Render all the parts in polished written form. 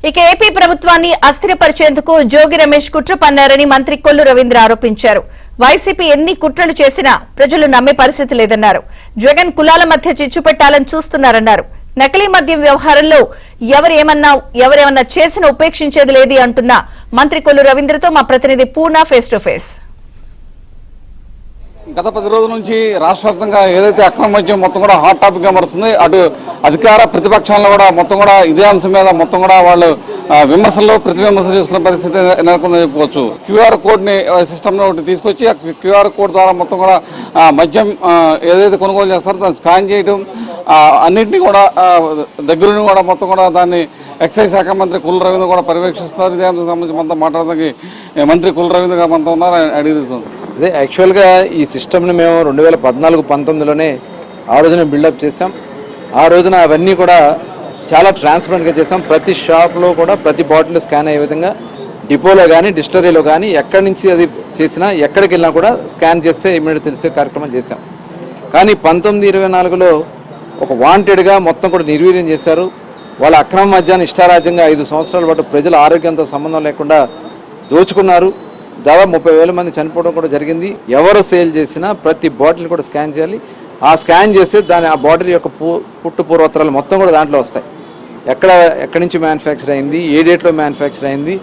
ఇక ఏపీ ప్రభుత్వాన్ని అస్థిరపరిచేందుకు జోగి రమేష్ కుట్ర పన్నారని మంత్రి కొల్లు రవీంద్ర ఆరోపించారు. వైసీపీ ఎన్ని కుట్రలు చేసినా ప్రజలు నమ్మే పరిస్థితి లేదన్నారు. జగన్ కులాల మధ్య చిచ్చు పెట్టాలని చూస్తున్నారన్నారు. నకిలీ మద్యం వ్యవహారంలో ఎవరేమన్నా చేసినా ఉపేక్షించేది లేదు అంటున్న మంత్రి కొల్లు రవీంద్రతో మా ప్రతినిధి పూర్ణ ఫేస్ టు ఫేస్. గత 10 రోజుల నుంచి రాష్ట్ర వ్యాప్తంగా ఏదైతే అక్రమ మద్యం మొత్తం కూడా హాట్ టాపిక్ గా మారుతుంది. అటు అధికార ప్రతిపక్షాలను కూడా మొత్తం కూడా ఇదే అంశం మీద మొత్తం కూడా వాళ్ళు విమర్శలు ప్రతి విమర్శలు చేసుకునే పరిస్థితి నెలకొందని చెప్పుకోవచ్చు. క్యూఆర్ కోడ్ ని సిస్టమ్ ఒకటి తీసుకొచ్చి ఆ క్యూఆర్ కోడ్ ద్వారా మొత్తం కూడా మద్యం ఏదైతే కొనుగోలు చేస్తారో దాన్ని స్కాన్ చేయడం, అన్నింటినీ కూడా దగ్గరుండి కూడా మొత్తం కూడా దాన్ని ఎక్సైజ్ శాఖ మంత్రి కొల్లు రవీంద్ర కూడా పర్యవేక్షిస్తున్నారు. ఇదే అంశం సంబంధించి మనతో మాట్లాడడానికి మంత్రి కొల్లు రవీంద్ర గారు మనతో ఉన్నారు. అడుగుతుంది అదే యాక్చువల్గా ఈ సిస్టమ్ని మేము 2014-19లోనే ఆ రోజున బిల్డప్ చేసాం. ఆ రోజున అవన్నీ కూడా చాలా ట్రాన్స్పరెంట్గా చేసాం. ప్రతి షాప్లో కూడా ప్రతి బాటిల్ స్కాన్ అయ్యే విధంగా డిపోలో కానీ డిస్టరీలో కానీ ఎక్కడి నుంచి అది చేసినా ఎక్కడికి వెళ్ళినా కూడా స్కాన్ చేస్తే ఇమీడియట్ తెలిసే కార్యక్రమం చేశాం. కానీ 19-24లో ఒక వాంటెడ్గా మొత్తం కూడా నిర్వీర్యం చేశారు. వాళ్ళ అక్రమ మద్యాన్ని ఇష్టారాజ్యంగా 5 సంవత్సరాల పాటు ప్రజల ఆరోగ్యంతో సంబంధం లేకుండా దోచుకున్నారు. దాదాపు 30,000 మంది చనిపోవడం కూడా జరిగింది. ఎవరు సేల్ చేసినా ప్రతి బాటిల్ కూడా స్కాన్ చేయాలి. ఆ స్కాన్ చేస్తే ఆ బాటిల్ యొక్క పుట్టు పూర్వోత్తరాలు మొత్తం కూడా దాంట్లో వస్తాయి. ఎక్కడి నుంచి మ్యానుఫ్యాక్చర్ అయింది, ఏ డేట్లో మ్యానుఫ్యాక్చర్ అయింది,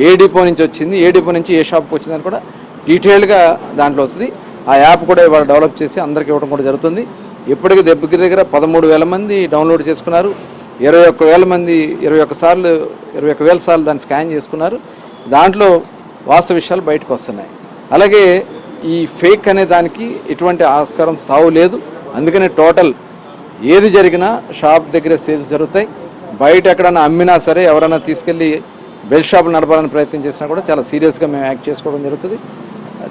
ఏ డిపో నుంచి వచ్చింది, ఏ డిపో నుంచి ఏ షాప్కి వచ్చిందని కూడా డీటెయిల్గా దాంట్లో వస్తుంది. ఆ యాప్ కూడా ఇవాళ డెవలప్ చేసి అందరికీ ఇవ్వడం కూడా జరుగుతుంది. ఇప్పటికీ దగ్గర 13,000 మంది డౌన్లోడ్ చేసుకున్నారు. 21,000 సార్లు దాన్ని స్కాన్ చేసుకున్నారు. దాంట్లో వాస్తవ విషయాలు బయటకు వస్తున్నాయి. అలాగే ఈ ఫేక్ అనే దానికి ఎటువంటి ఆస్కారం తావు లేదు. అందుకనే టోటల్ ఏది జరిగినా షాప్ దగ్గర సేల్స్ జరుగుతాయి. బయట ఎక్కడైనా అమ్మినా సరే ఎవరైనా తీసుకెళ్ళి బెల్ షాపులు నడపాలని ప్రయత్నం చేసినా కూడా చాలా సీరియస్గా మేము యాక్ట్ చేసుకోవడం జరుగుతుంది.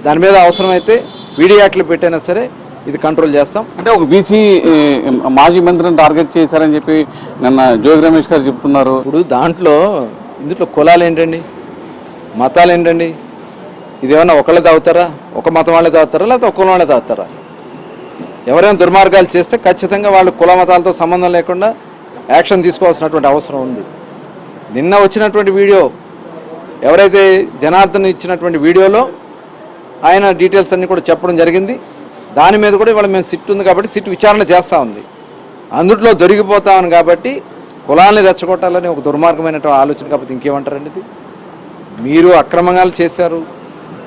దాని మీద అవసరమైతే వీడియో యాక్ట్లు పెట్టైనా సరే ఇది కంట్రోల్ చేస్తాం. అంటే ఒక బీసీ మాజీ మంత్రిని టార్గెట్ చేశారని చెప్పి నిన్న జోగి రమేష్ గారు చెప్తున్నారు. ఇప్పుడు ఇందులో కులాలు ఏంటండి, మతాలు ఏంటండి? ఇదేమన్నా ఒకళ్ళే తాగుతారా, ఒక మతం వాళ్ళే తాగుతారా, లేకపోతే ఒక కులం వాళ్ళే తాగుతారా? ఎవరైనా దుర్మార్గాలు చేస్తే ఖచ్చితంగా వాళ్ళు కుల మతాలతో సంబంధం లేకుండా యాక్షన్ తీసుకోవాల్సినటువంటి అవసరం ఉంది. నిన్న వచ్చినటువంటి వీడియో ఎవరైతే జనార్దన్ ఇచ్చినటువంటి వీడియోలో ఆయన డీటెయిల్స్ అన్నీ కూడా చెప్పడం జరిగింది. దాని మీద కూడా ఇవాళ మేము సిట్ ఉంది కాబట్టి సిట్ విచారణ చేస్తూ ఉంది. అందుట్లో దొరికిపోతామని కాబట్టి కులాన్ని రెచ్చగొట్టాలని ఒక దుర్మార్గమైనటువంటి ఆలోచన కాకపోతే ఇంకేమంటారండి? ఇది మీరు అక్రమంగా చేశారు,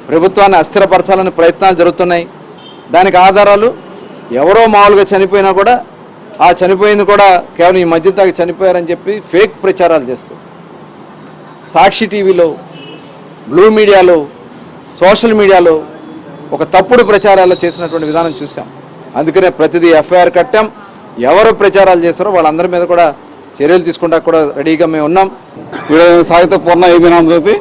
ప్రభుత్వాన్ని అస్థిరపరచాలని ప్రయత్నాలు జరుగుతున్నాయి. దానికి ఆధారాలు ఎవరో మామూలుగా చనిపోయినా కూడా ఆ చనిపోయింది కూడా కేవలం ఈ మద్యం తాగి చనిపోయారని చెప్పి ఫేక్ ప్రచారాలు చేస్తూ సాక్షి టీవీలో, బ్లూ మీడియాలో, సోషల్ మీడియాలో ఒక తప్పుడు ప్రచారాలు చేసినటువంటి విధానం చూసాం. అందుకనే ప్రతిదీ ఎఫ్ఐఆర్ కట్టాం. ఎవరు ప్రచారాలు చేస్తారో వాళ్ళందరి మీద కూడా చర్యలు తీసుకుంటా కూడా రెడీగా మేము ఉన్నాం. సాహిత్య పూర్ణ ఏబీ నామజ్యోతి.